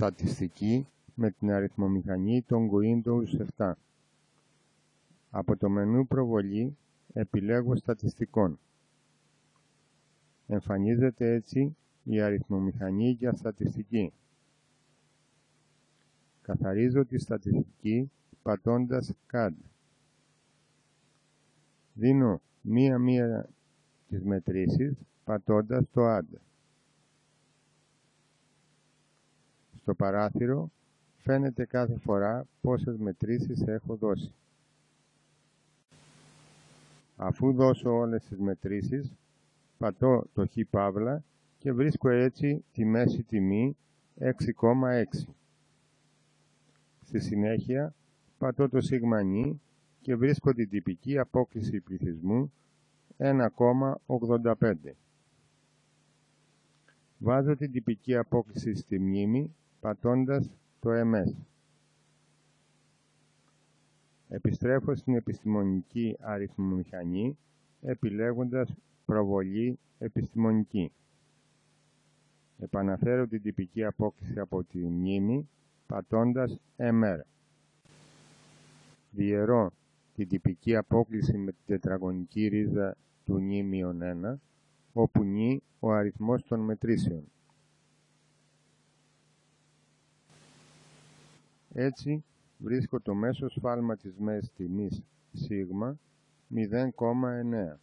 Στατιστική με την αριθμομηχανή των Windows 7. Από το μενού προβολή επιλέγω στατιστικών. Εμφανίζεται έτσι η αριθμομηχανή για στατιστική. Καθαρίζω τη στατιστική πατώντας CAD. Δίνω μία-μία τις μετρήσεις πατώντας το Add. Στο παράθυρο φαίνεται κάθε φορά πόσες μετρήσεις έχω δώσει. Αφού δώσω όλες τις μετρήσεις, πατώ το χ παύλα και βρίσκω έτσι τη μέση τιμή 6,6. Στη συνέχεια πατώ το σίγμα νι και βρίσκω την τυπική απόκλιση πληθυσμού 1,85. Βάζω την τυπική απόκλιση στη μνήμη πατώντας το MS. Επιστρέφω στην επιστημονική αριθμομηχανή επιλέγοντας προβολή επιστημονική. Επαναφέρω την τυπική απόκλιση από τη μνήμη πατώντας MR. Διαιρώ την τυπική απόκλιση με την τετραγωνική ρίζα του νι-1, όπου νι ο αριθμός των μετρήσεων. Έτσι βρίσκω το μέσο σφάλμα της μέσης τιμής σίγμα 0,9.